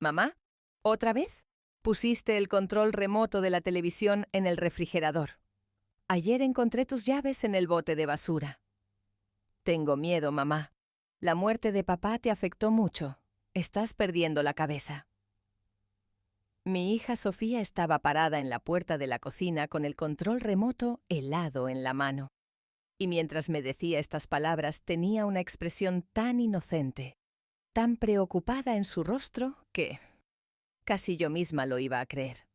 Mamá, ¿otra vez? Pusiste el control remoto de la televisión en el refrigerador. Ayer encontré tus llaves en el bote de basura. Tengo miedo, mamá. La muerte de papá te afectó mucho. Estás perdiendo la cabeza. Mi hija Sofía estaba parada en la puerta de la cocina con el control remoto helado en la mano. Y mientras me decía estas palabras tenía una expresión tan inocente, tan preocupada en su rostro que casi yo misma lo iba a creer.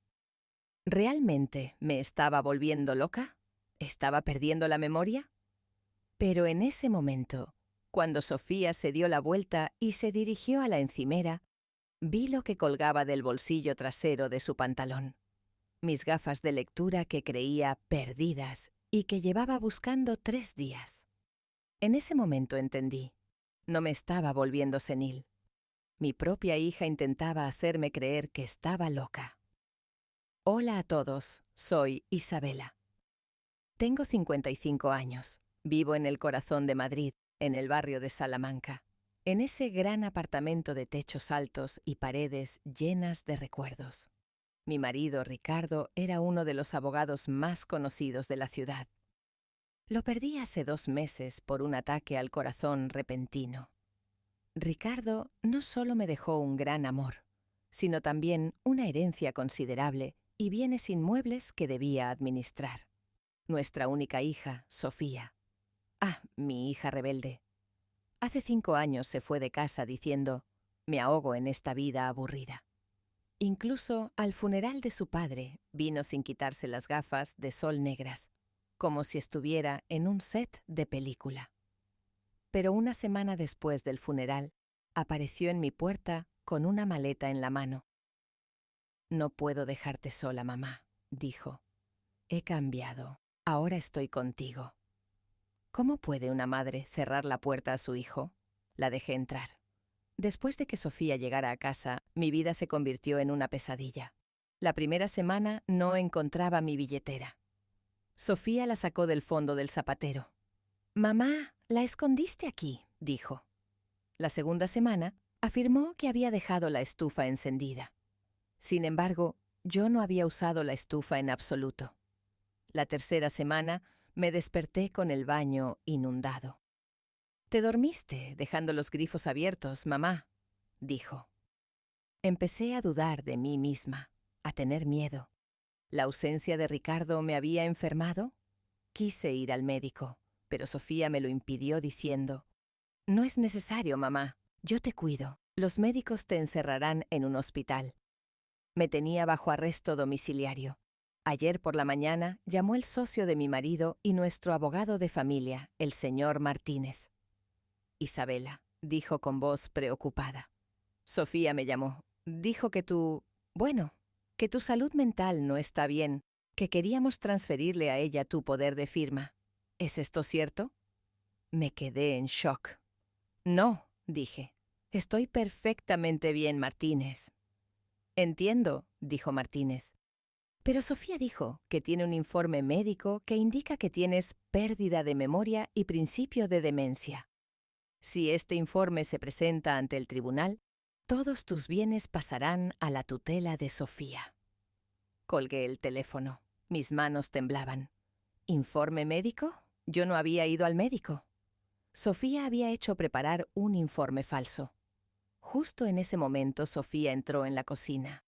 ¿Realmente me estaba volviendo loca? ¿Estaba perdiendo la memoria? Pero en ese momento, cuando Sofía se dio la vuelta y se dirigió a la encimera, vi lo que colgaba del bolsillo trasero de su pantalón. Mis gafas de lectura que creía perdidas y que llevaba buscando 3 días. En ese momento entendí. No me estaba volviendo senil. Mi propia hija intentaba hacerme creer que estaba loca. Hola a todos, soy Isabela. Tengo 55 años. Vivo en el corazón de Madrid, en el barrio de Salamanca, en ese gran apartamento de techos altos y paredes llenas de recuerdos. Mi marido, Ricardo, era uno de los abogados más conocidos de la ciudad. Lo perdí hace 2 meses por un ataque al corazón repentino. Ricardo no solo me dejó un gran amor, sino también una herencia considerable y bienes inmuebles que debía administrar. Nuestra única hija, Sofía. Mi hija rebelde. Hace 5 años se fue de casa diciendo, me ahogo en esta vida aburrida. Incluso al funeral de su padre vino sin quitarse las gafas de sol negras, como si estuviera en un set de película. Pero una semana después del funeral, apareció en mi puerta con una maleta en la mano. No puedo dejarte sola, mamá, dijo. He cambiado. Ahora estoy contigo. ¿Cómo puede una madre cerrar la puerta a su hijo? La dejé entrar. Después de que Sofía llegara a casa, mi vida se convirtió en una pesadilla. La primera semana no encontraba mi billetera. Sofía la sacó del fondo del zapatero. Mamá, la escondiste aquí, dijo. La segunda semana, afirmó que había dejado la estufa encendida. Sin embargo, yo no había usado la estufa en absoluto. La tercera semana, me desperté con el baño inundado. «Te dormiste dejando los grifos abiertos, mamá», dijo. Empecé a dudar de mí misma, a tener miedo. ¿La ausencia de Ricardo me había enfermado? Quise ir al médico, pero Sofía me lo impidió diciendo, «No es necesario, mamá, yo te cuido. Los médicos te encerrarán en un hospital». Me tenía bajo arresto domiciliario. Ayer por la mañana llamó el socio de mi marido y nuestro abogado de familia, el señor Martínez. Isabela, dijo con voz preocupada. Sofía me llamó. Dijo que que tu salud mental no está bien, que queríamos transferirle a ella tu poder de firma. ¿Es esto cierto? Me quedé en shock. No, dije. Estoy perfectamente bien, Martínez. Entiendo, dijo Martínez. Pero Sofía dijo que tiene un informe médico que indica que tienes pérdida de memoria y principio de demencia. Si este informe se presenta ante el tribunal, todos tus bienes pasarán a la tutela de Sofía. Colgué el teléfono. Mis manos temblaban. ¿Informe médico? Yo no había ido al médico. Sofía había hecho preparar un informe falso. Justo en ese momento Sofía entró en la cocina.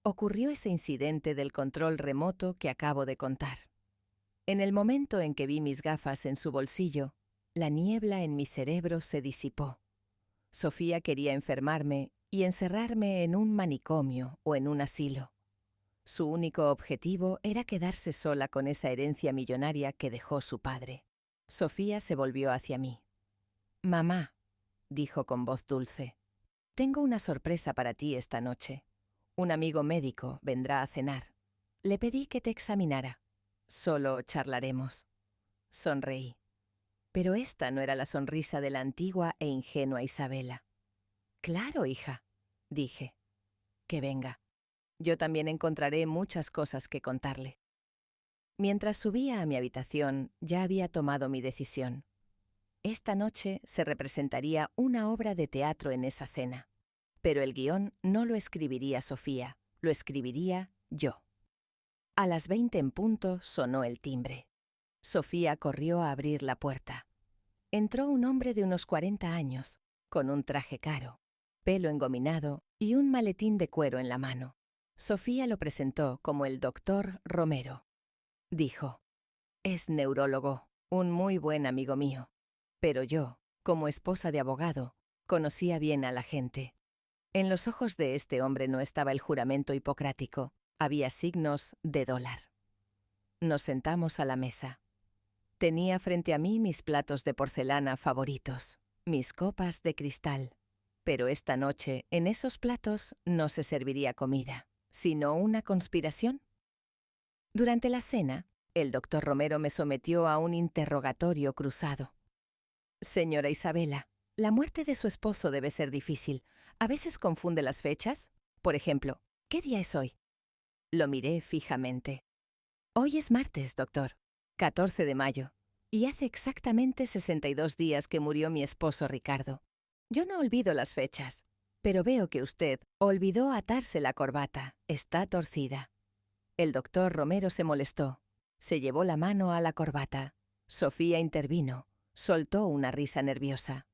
Ocurrió ese incidente del control remoto que acabo de contar. En el momento en que vi mis gafas en su bolsillo, la niebla en mi cerebro se disipó. Sofía quería enfermarme y encerrarme en un manicomio o en un asilo. Su único objetivo era quedarse sola con esa herencia millonaria que dejó su padre. Sofía se volvió hacia mí. «Mamá», dijo con voz dulce, «tengo una sorpresa para ti esta noche. Un amigo médico vendrá a cenar. Le pedí que te examinara. Solo charlaremos». Sonreí. Pero esta no era la sonrisa de la antigua e ingenua Isabela. «Claro, hija», dije. «Que venga. Yo también encontraré muchas cosas que contarle». Mientras subía a mi habitación, ya había tomado mi decisión. Esta noche se representaría una obra de teatro en esa cena. Pero el guión no lo escribiría Sofía, lo escribiría yo. A las 20 en punto sonó el timbre. Sofía corrió a abrir la puerta. Entró un hombre de unos 40 años, con un traje caro, pelo engominado y un maletín de cuero en la mano. Sofía lo presentó como el doctor Romero. Dijo: «Es neurólogo, un muy buen amigo mío. Pero yo, como esposa de abogado, conocía bien a la gente». En los ojos de este hombre no estaba el juramento hipocrático, había signos de dólar. Nos sentamos a la mesa. Tenía frente a mí mis platos de porcelana favoritos, mis copas de cristal. Pero esta noche, en esos platos, no se serviría comida, sino una conspiración. Durante la cena, el doctor Romero me sometió a un interrogatorio cruzado. «Señora Isabela, la muerte de su esposo debe ser difícil. ¿A veces confunde las fechas? Por ejemplo, ¿qué día es hoy?». Lo miré fijamente. «Hoy es martes, doctor, 14 de mayo, y hace exactamente 62 días que murió mi esposo Ricardo. Yo no olvido las fechas, pero veo que usted olvidó atarse la corbata. Está torcida». El doctor Romero se molestó. Se llevó la mano a la corbata. Sofía intervino. Soltó una risa nerviosa.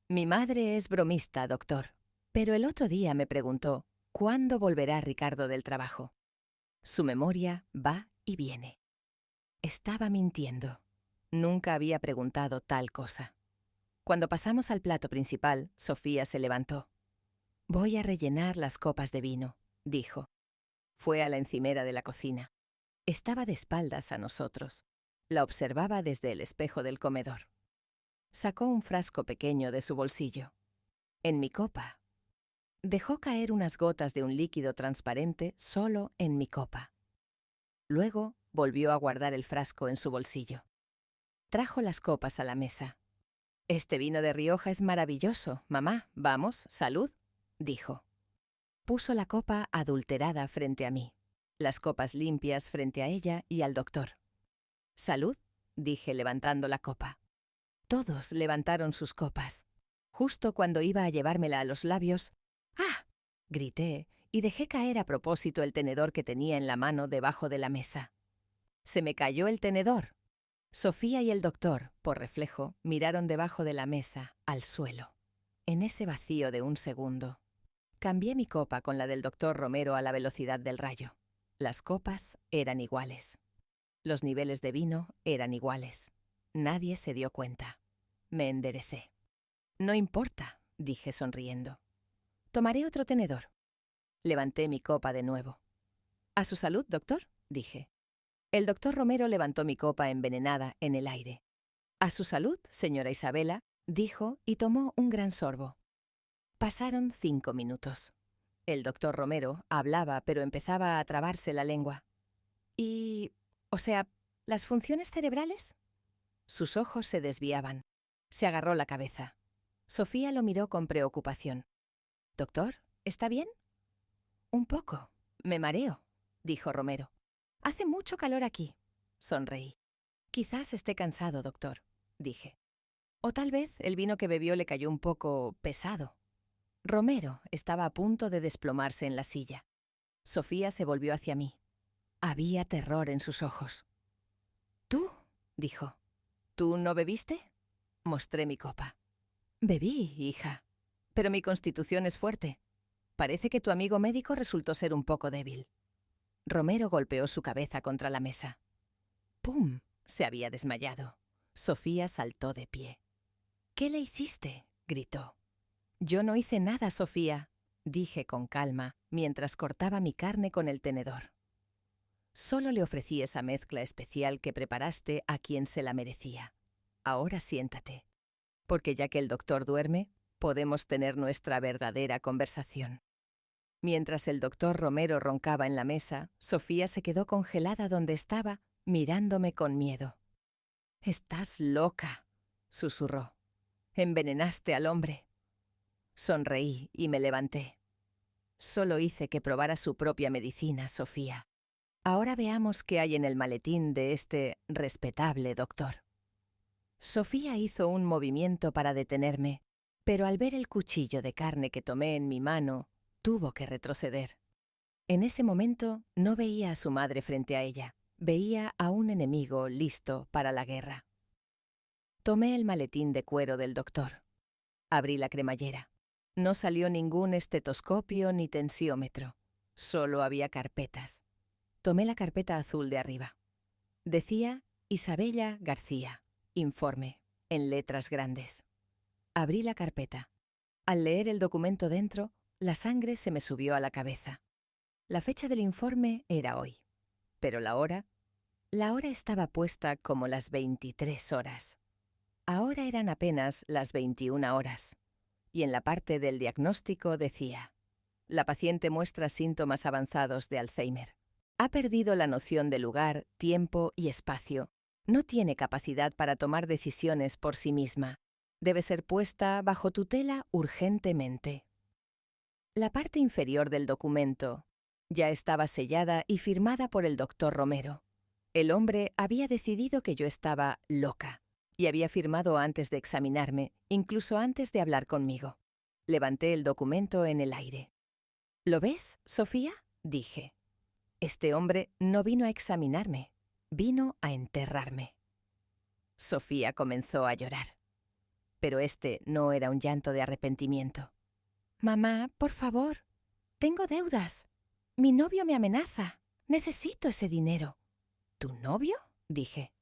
«Mi madre es bromista, doctor. Pero el otro día me preguntó, ¿cuándo volverá Ricardo del trabajo? Su memoria va y viene». Estaba mintiendo. Nunca había preguntado tal cosa. Cuando pasamos al plato principal, Sofía se levantó. «Voy a rellenar las copas de vino», dijo. Fue a la encimera de la cocina. Estaba de espaldas a nosotros. La observaba desde el espejo del comedor. Sacó un frasco pequeño de su bolsillo. «En mi copa». Dejó caer unas gotas de un líquido transparente solo en mi copa. Luego volvió a guardar el frasco en su bolsillo. Trajo las copas a la mesa. «Este vino de Rioja es maravilloso, mamá. Vamos, salud», dijo. Puso la copa adulterada frente a mí, las copas limpias frente a ella y al doctor. «Salud», dije levantando la copa. Todos levantaron sus copas. Justo cuando iba a llevármela a los labios, «¡Ah!», grité y dejé caer a propósito el tenedor que tenía en la mano debajo de la mesa. Se me cayó el tenedor. Sofía y el doctor, por reflejo, miraron debajo de la mesa, al suelo. En ese vacío de un segundo, cambié mi copa con la del doctor Romero a la velocidad del rayo. Las copas eran iguales. Los niveles de vino eran iguales. Nadie se dio cuenta. Me enderecé. «No importa», dije sonriendo. «Tomaré otro tenedor». Levanté mi copa de nuevo. «A su salud, doctor», dije. El doctor Romero levantó mi copa envenenada en el aire. «A su salud, señora Isabela», dijo y tomó un gran sorbo. Pasaron 5 minutos. El doctor Romero hablaba, pero empezaba a trabarse la lengua. O sea, ¿las funciones cerebrales?» Sus ojos se desviaban. Se agarró la cabeza. Sofía lo miró con preocupación. «Doctor, ¿está bien?» «Un poco. Me mareo», dijo Romero. «Hace mucho calor aquí». Sonreí. «Quizás esté cansado, doctor», dije. «O tal vez el vino que bebió le cayó un poco pesado». Romero estaba a punto de desplomarse en la silla. Sofía se volvió hacia mí. Había terror en sus ojos. «¿Tú?», dijo. «¿Tú no bebiste?». Mostré mi copa. «Bebí, hija, pero mi constitución es fuerte. Parece que tu amigo médico resultó ser un poco débil». Romero golpeó su cabeza contra la mesa. ¡Pum! Se había desmayado. Sofía saltó de pie. «¿Qué le hiciste?», gritó. «Yo no hice nada, Sofía», dije con calma, mientras cortaba mi carne con el tenedor. «Solo le ofrecí esa mezcla especial que preparaste a quien se la merecía. Ahora siéntate, porque ya que el doctor duerme, podemos tener nuestra verdadera conversación». Mientras el doctor Romero roncaba en la mesa, Sofía se quedó congelada donde estaba, mirándome con miedo. «Estás loca», susurró. «Envenenaste al hombre». Sonreí y me levanté. Solo hice que probara su propia medicina, Sofía. Ahora veamos qué hay en el maletín de este respetable doctor. Sofía hizo un movimiento para detenerme, pero al ver el cuchillo de carne que tomé en mi mano, tuvo que retroceder. En ese momento no veía a su madre frente a ella, veía a un enemigo listo para la guerra. Tomé el maletín de cuero del doctor. Abrí la cremallera. No salió ningún estetoscopio ni tensiómetro. Solo había carpetas. Tomé la carpeta azul de arriba. Decía Isabella García, informe, en letras grandes. Abrí la carpeta. Al leer el documento dentro, la sangre se me subió a la cabeza. La fecha del informe era hoy. Pero la hora estaba puesta como las 23 horas. Ahora eran apenas las 21 horas. Y en la parte del diagnóstico decía: la paciente muestra síntomas avanzados de Alzheimer. Ha perdido la noción de lugar, tiempo y espacio. No tiene capacidad para tomar decisiones por sí misma. Debe ser puesta bajo tutela urgentemente. La parte inferior del documento ya estaba sellada y firmada por el doctor Romero. El hombre había decidido que yo estaba loca y había firmado antes de examinarme, incluso antes de hablar conmigo. Levanté el documento en el aire. ¿Lo ves, Sofía?, dije. Este hombre no vino a examinarme, vino a enterrarme. Sofía comenzó a llorar. Pero este no era un llanto de arrepentimiento. Mamá, por favor, tengo deudas. Mi novio me amenaza. Necesito ese dinero. ¿Tu novio?, dije.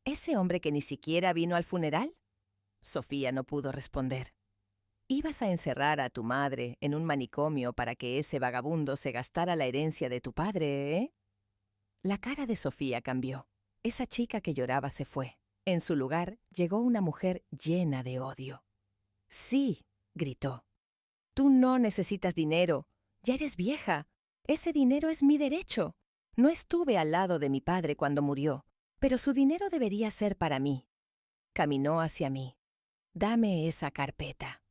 ¿Ese hombre que ni siquiera vino al funeral? Sofía no pudo responder. ¿Ibas a encerrar a tu madre en un manicomio para que ese vagabundo se gastara la herencia de tu padre, eh? La cara de Sofía cambió. Esa chica que lloraba se fue. En su lugar llegó una mujer llena de odio. «Sí», gritó. «Tú no necesitas dinero. Ya eres vieja. Ese dinero es mi derecho. No estuve al lado de mi padre cuando murió, pero su dinero debería ser para mí». Caminó hacia mí. «Dame esa carpeta».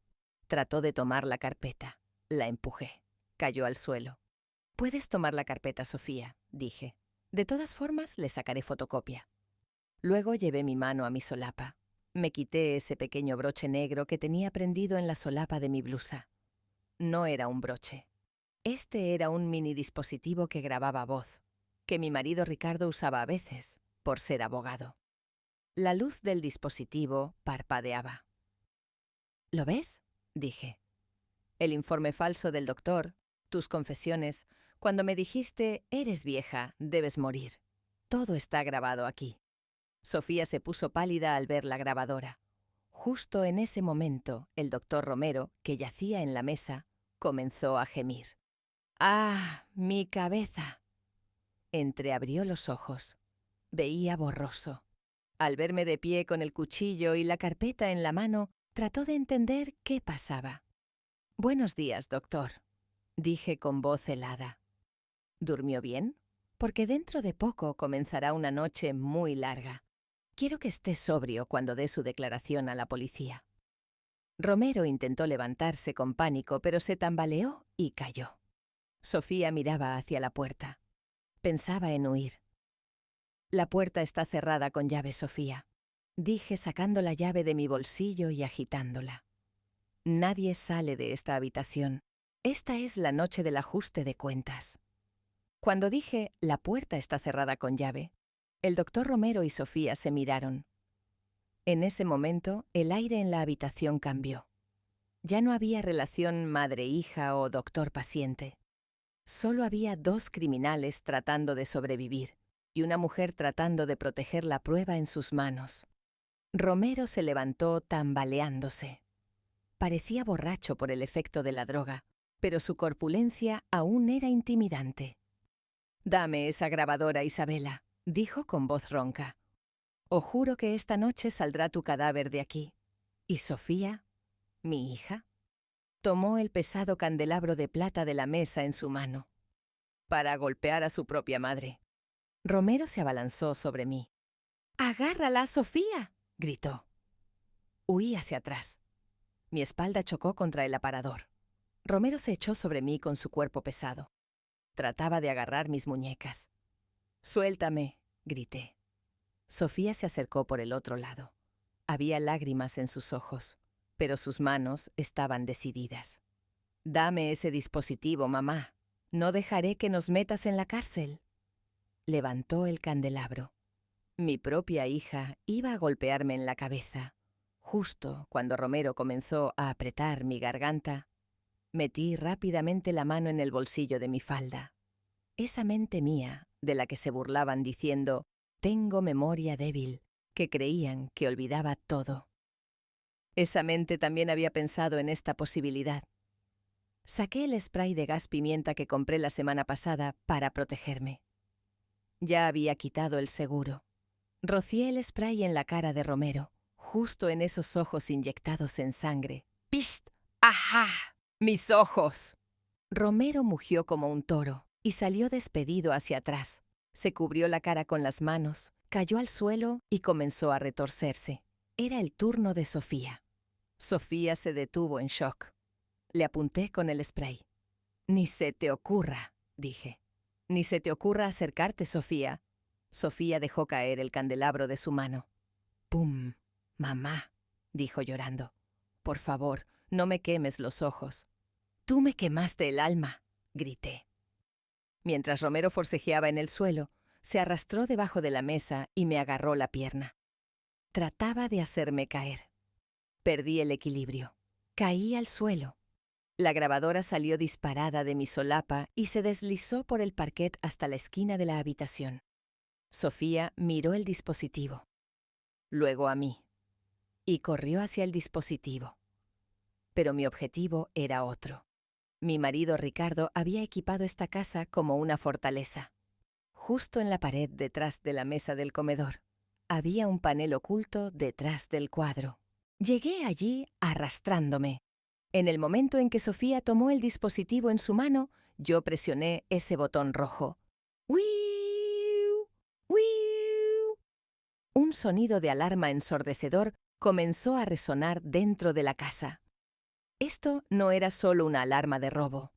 Trató de tomar la carpeta. La empujé. Cayó al suelo. «Puedes tomar la carpeta, Sofía», dije. «De todas formas, le sacaré fotocopia». Luego llevé mi mano a mi solapa. Me quité ese pequeño broche negro que tenía prendido en la solapa de mi blusa. No era un broche. Este era un mini dispositivo que grababa voz, que mi marido Ricardo usaba a veces, por ser abogado. La luz del dispositivo parpadeaba. «¿Lo ves?», dije. «El informe falso del doctor, tus confesiones, cuando me dijiste, eres vieja, debes morir. Todo está grabado aquí». Sofía se puso pálida al ver la grabadora. Justo en ese momento, el doctor Romero, que yacía en la mesa, comenzó a gemir. «¡Ah, mi cabeza!». Entreabrió los ojos. Veía borroso. Al verme de pie con el cuchillo y la carpeta en la mano, trató de entender qué pasaba. «Buenos días, doctor», dije con voz helada. «¿Durmió bien? Porque dentro de poco comenzará una noche muy larga. Quiero que esté sobrio cuando dé su declaración a la policía». Romero intentó levantarse con pánico, pero se tambaleó y cayó. Sofía miraba hacia la puerta. Pensaba en huir. «La puerta está cerrada con llave, Sofía», dije sacando la llave de mi bolsillo y agitándola. «Nadie sale de esta habitación. Esta es la noche del ajuste de cuentas». Cuando dije «la puerta está cerrada con llave», el doctor Romero y Sofía se miraron. En ese momento, el aire en la habitación cambió. Ya no había relación madre-hija o doctor-paciente. Solo había dos criminales tratando de sobrevivir y una mujer tratando de proteger la prueba en sus manos. Romero se levantó tambaleándose. Parecía borracho por el efecto de la droga, pero su corpulencia aún era intimidante. «Dame esa grabadora, Isabela», dijo con voz ronca. «O juro que esta noche saldrá tu cadáver de aquí». ¿Y Sofía, mi hija? Tomó el pesado candelabro de plata de la mesa en su mano, para golpear a su propia madre. Romero se abalanzó sobre mí. «¡Agárrala, Sofía!», gritó. Huí hacia atrás. Mi espalda chocó contra el aparador. Romero se echó sobre mí con su cuerpo pesado. Trataba de agarrar mis muñecas. «Suéltame», grité. Sofía se acercó por el otro lado. Había lágrimas en sus ojos. pero sus manos estaban decididas. «Dame ese dispositivo, mamá. No dejaré que nos metas en la cárcel». Levantó el candelabro. Mi propia hija iba a golpearme en la cabeza. Justo cuando Romero comenzó a apretar mi garganta, metí rápidamente la mano en el bolsillo de mi falda. Esa mente mía, de la que se burlaban diciendo «tengo memoria débil», que creían que olvidaba todo. Esa mente también había pensado en esta posibilidad. Saqué el spray de gas pimienta que compré la semana pasada para protegerme. Ya había quitado el seguro. Rocié el spray en la cara de Romero, justo en esos ojos inyectados en sangre. ¡Pist! ¡Ajá! ¡Mis ojos! Romero mugió como un toro y salió despedido hacia atrás. Se cubrió la cara con las manos, cayó al suelo y comenzó a retorcerse. Era el turno de Sofía. Sofía se detuvo en shock. Le apunté con el spray. «Ni se te ocurra», dije. «Ni se te ocurra acercarte, Sofía». Sofía dejó caer el candelabro de su mano. «¡Pum! Mamá», dijo llorando. «Por favor, no me quemes los ojos». «Tú me quemaste el alma», grité. Mientras Romero forcejeaba en el suelo, se arrastró debajo de la mesa y me agarró la pierna. Trataba de hacerme caer. Perdí el equilibrio. Caí al suelo. La grabadora salió disparada de mi solapa y se deslizó por el parquet hasta la esquina de la habitación. Sofía miró el dispositivo, luego a mí, y corrió hacia el dispositivo. Pero mi objetivo era otro. Mi marido Ricardo había equipado esta casa como una fortaleza. Justo en la pared detrás de la mesa del comedor, había un panel oculto detrás del cuadro. Llegué allí arrastrándome. En el momento en que Sofía tomó el dispositivo en su mano, yo presioné ese botón rojo. ¡Wiiu! ¡Wiiu! Un sonido de alarma ensordecedor comenzó a resonar dentro de la casa. Esto no era solo una alarma de robo.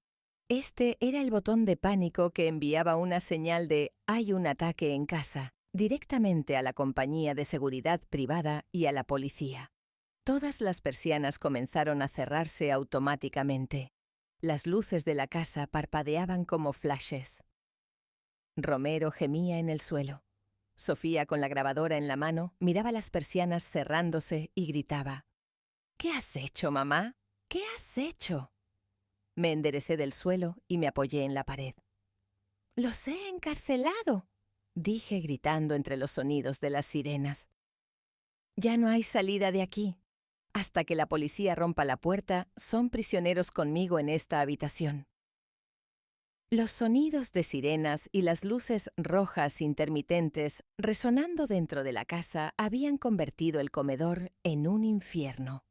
Este era el botón de pánico que enviaba una señal de «hay un ataque en casa» directamente a la compañía de seguridad privada y a la policía. Todas las persianas comenzaron a cerrarse automáticamente. Las luces de la casa parpadeaban como flashes. Romero gemía en el suelo. Sofía, con la grabadora en la mano, miraba las persianas cerrándose y gritaba: «¿Qué has hecho, mamá? ¿Qué has hecho?». Me enderecé del suelo y me apoyé en la pared. «¡Los he encarcelado!», dije gritando entre los sonidos de las sirenas. «Ya no hay salida de aquí. Hasta que la policía rompa la puerta, son prisioneros conmigo en esta habitación». Los sonidos de sirenas y las luces rojas intermitentes resonando dentro de la casa habían convertido el comedor en un infierno.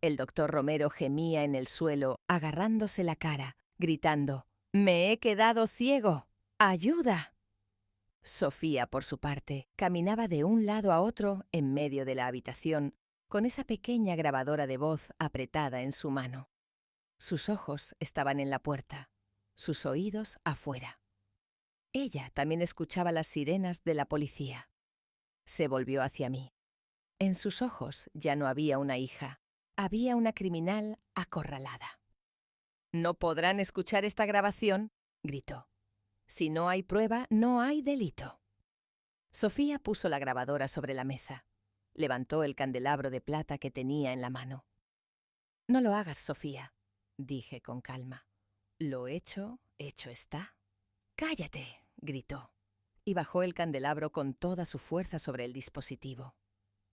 El doctor Romero gemía en el suelo, agarrándose la cara, gritando: «¡Me he quedado ciego! ¡Ayuda!». Sofía, por su parte, caminaba de un lado a otro en medio de la habitación, con esa pequeña grabadora de voz apretada en su mano. Sus ojos estaban en la puerta, sus oídos afuera. Ella también escuchaba las sirenas de la policía. Se volvió hacia mí. En sus ojos ya no había una hija, había una criminal acorralada. «No podrán escuchar esta grabación», gritó. «Si no hay prueba, no hay delito». Sofía puso la grabadora sobre la mesa. Levantó el candelabro de plata que tenía en la mano. «No lo hagas, Sofía», dije con calma. «Lo hecho, hecho está». «¡Cállate!», gritó, y bajó el candelabro con toda su fuerza sobre el dispositivo.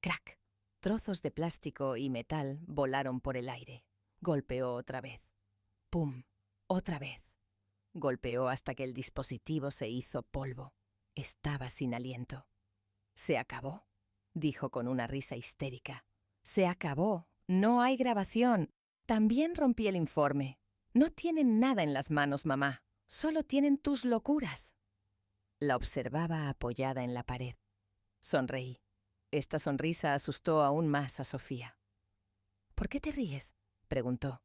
¡Crac! Trozos de plástico y metal volaron por el aire. Golpeó otra vez. ¡Pum! Otra vez. Golpeó hasta que el dispositivo se hizo polvo. Estaba sin aliento. «Se acabó», dijo con una risa histérica. «Se acabó. No hay grabación. También rompí el informe. No tienen nada en las manos, mamá. Solo tienen tus locuras». La observaba apoyada en la pared. Sonreí. Esta sonrisa asustó aún más a Sofía. «¿Por qué te ríes?», preguntó.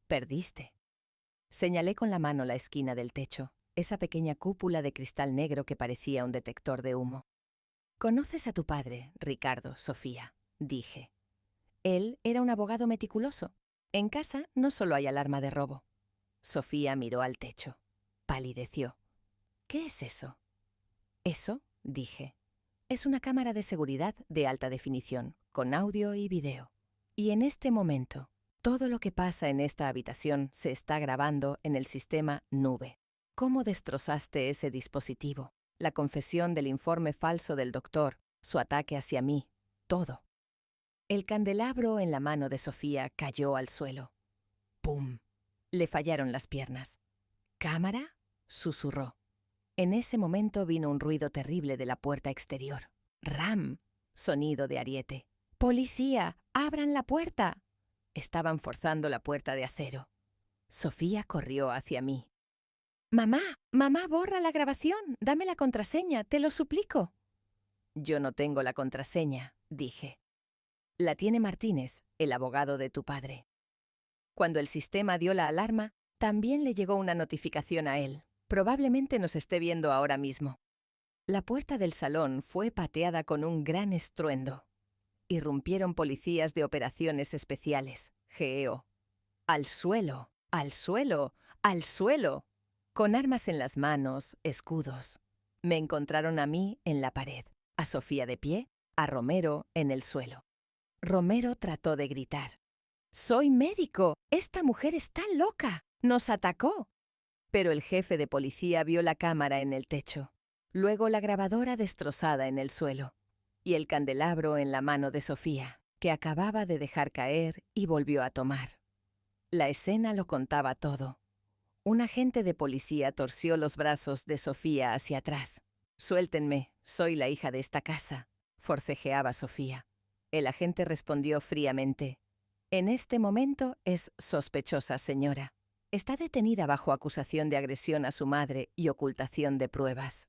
«Perdiste». Señalé con la mano la esquina del techo, esa pequeña cúpula de cristal negro que parecía un detector de humo. «Conoces a tu padre, Ricardo, Sofía», dije. Él era un abogado meticuloso. En casa no solo hay alarma de robo. Sofía miró al techo. Palideció. ¿Qué es eso? Eso, dije, es una cámara de seguridad de alta definición, con audio y video. Y en este momento, todo lo que pasa en esta habitación se está grabando en el sistema nube. ¿Cómo destrozaste ese dispositivo? La confesión del informe falso del doctor, su ataque hacia mí, todo. El candelabro en la mano de Sofía cayó al suelo. ¡Pum! Le fallaron las piernas. ¿Cámara? Susurró. En ese momento vino un ruido terrible de la puerta exterior. ¡Ram! Sonido de ariete. ¡Policía! ¡Abran la puerta! Estaban forzando la puerta de acero. Sofía corrió hacia mí. «¡Mamá! ¡Mamá, borra la grabación! ¡Dame la contraseña! ¡Te lo suplico!». «Yo no tengo la contraseña», dije. «La tiene Martínez, el abogado de tu padre». Cuando el sistema dio la alarma, también le llegó una notificación a él. Probablemente nos esté viendo ahora mismo. La puerta del salón fue pateada con un gran estruendo. Irrumpieron policías de operaciones especiales, GEO. «¡Al suelo! ¡Al suelo! ¡Al suelo!», con armas en las manos, escudos. Me encontraron a mí en la pared, a Sofía de pie, a Romero en el suelo. Romero trató de gritar. «¡Soy médico! ¡Esta mujer está loca! ¡Nos atacó!». Pero el jefe de policía vio la cámara en el techo, luego la grabadora destrozada en el suelo y el candelabro en la mano de Sofía, que acababa de dejar caer y volvió a tomar. La escena lo contaba todo. Un agente de policía torció los brazos de Sofía hacia atrás. «Suéltenme, soy la hija de esta casa», forcejeaba Sofía. El agente respondió fríamente. «En este momento es sospechosa, señora. Está detenida bajo acusación de agresión a su madre y ocultación de pruebas».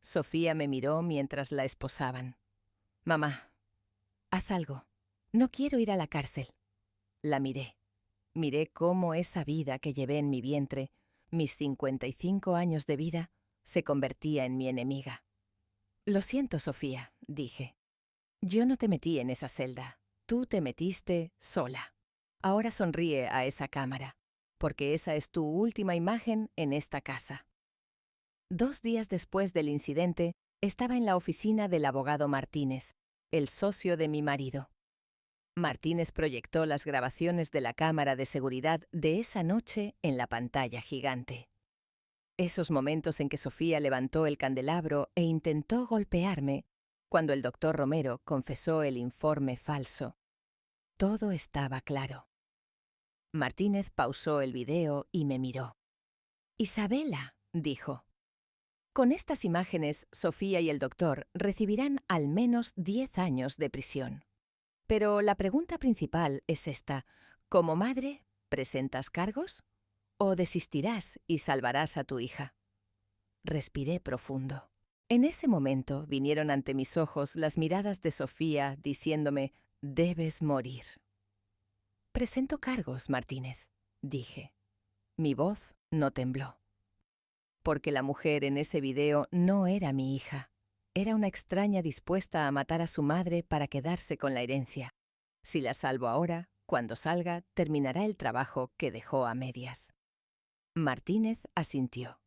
Sofía me miró mientras la esposaban. «Mamá, haz algo. No quiero ir a la cárcel». La miré. Miré cómo esa vida que llevé en mi vientre, mis 55 años de vida, se convertía en mi enemiga. «Lo siento, Sofía», dije. «Yo no te metí en esa celda. Tú te metiste sola. Ahora sonríe a esa cámara, porque esa es tu última imagen en esta casa». 2 días después del incidente, estaba en la oficina del abogado Martínez, el socio de mi marido. Martínez proyectó las grabaciones de la cámara de seguridad de esa noche en la pantalla gigante. Esos momentos en que Sofía levantó el candelabro e intentó golpearme, cuando el doctor Romero confesó el informe falso. Todo estaba claro. Martínez pausó el video y me miró. «Isabela», dijo. «Con estas imágenes, Sofía y el doctor recibirán al menos 10 años de prisión. Pero la pregunta principal es esta. ¿Como madre, presentas cargos? ¿O desistirás y salvarás a tu hija?». Respiré profundo. En ese momento vinieron ante mis ojos las miradas de Sofía diciéndome, «Debes morir». «Presento cargos, Martínez», dije. Mi voz no tembló. Porque la mujer en ese video no era mi hija. Era una extraña dispuesta a matar a su madre para quedarse con la herencia. Si la salvo ahora, cuando salga, terminará el trabajo que dejó a medias. Martínez asintió.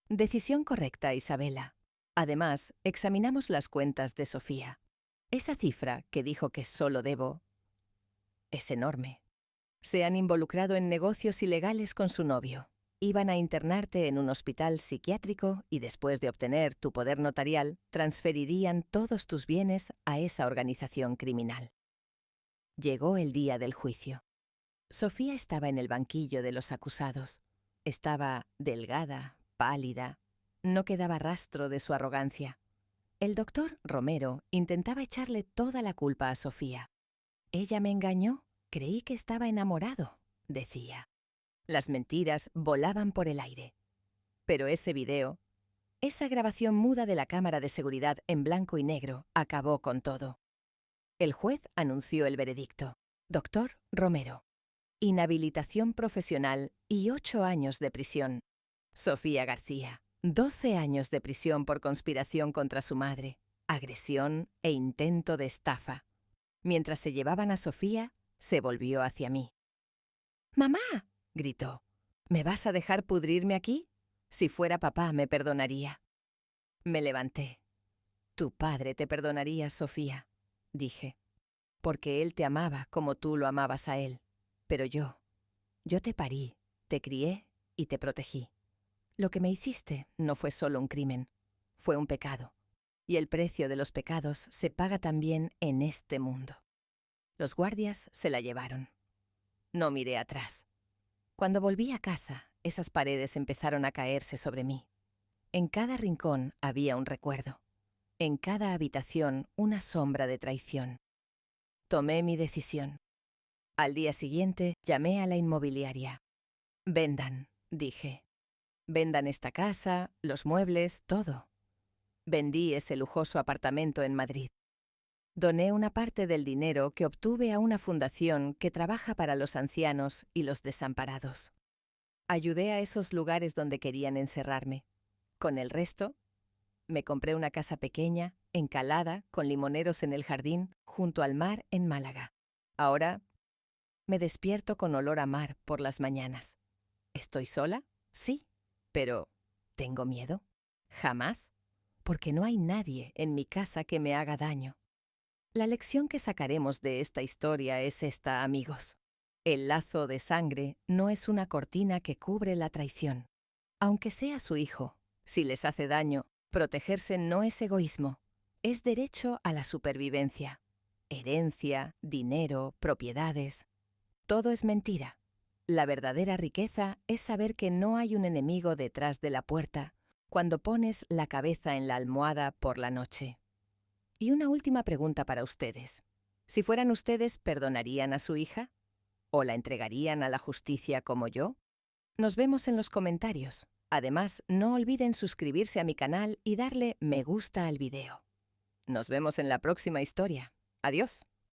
«Decisión correcta, Isabela. Además, examinamos las cuentas de Sofía. Esa cifra que dijo que solo debo es enorme. Se han involucrado en negocios ilegales con su novio. Iban a internarte en un hospital psiquiátrico y después de obtener tu poder notarial, transferirían todos tus bienes a esa organización criminal». Llegó el día del juicio. Sofía estaba en el banquillo de los acusados. Estaba delgada, pálida. No quedaba rastro de su arrogancia. El doctor Romero intentaba echarle toda la culpa a Sofía. «Ella me engañó. Creí que estaba enamorado», decía. Las mentiras volaban por el aire. Pero ese video, esa grabación muda de la cámara de seguridad en blanco y negro, acabó con todo. El juez anunció el veredicto. Doctor Romero. Inhabilitación profesional y 8 años de prisión. Sofía García. 12 años de prisión por conspiración contra su madre, agresión e intento de estafa. Mientras se llevaban a Sofía, se volvió hacia mí. «¡Mamá!», gritó. «¿Me vas a dejar pudrirme aquí? Si fuera papá, me perdonaría». Me levanté. «Tu padre te perdonaría, Sofía», dije, «porque él te amaba como tú lo amabas a él. Pero yo te parí, te crié y te protegí. Lo que me hiciste no fue solo un crimen, fue un pecado. Y el precio de los pecados se paga también en este mundo». Los guardias se la llevaron. No miré atrás. Cuando volví a casa, esas paredes empezaron a caerse sobre mí. En cada rincón había un recuerdo. En cada habitación una sombra de traición. Tomé mi decisión. Al día siguiente llamé a la inmobiliaria. «Vendan», dije. «Vendan esta casa, los muebles, todo». Vendí ese lujoso apartamento en Madrid. Doné una parte del dinero que obtuve a una fundación que trabaja para los ancianos y los desamparados. Ayudé a esos lugares donde querían encerrarme. Con el resto, me compré una casa pequeña, encalada, con limoneros en el jardín, junto al mar en Málaga. Ahora me despierto con olor a mar por las mañanas. ¿Estoy sola? Sí. Pero ¿tengo miedo? Jamás, porque no hay nadie en mi casa que me haga daño. La lección que sacaremos de esta historia es esta, amigos. El lazo de sangre no es una cortina que cubre la traición. Aunque sea su hijo, si les hace daño, protegerse no es egoísmo, es derecho a la supervivencia. Herencia, dinero, propiedades. Todo es mentira. La verdadera riqueza es saber que no hay un enemigo detrás de la puerta cuando pones la cabeza en la almohada por la noche. Y una última pregunta para ustedes. Si fueran ustedes, ¿perdonarían a su hija? ¿O la entregarían a la justicia como yo? Nos vemos en los comentarios. Además, no olviden suscribirse a mi canal y darle me gusta al video. Nos vemos en la próxima historia. Adiós.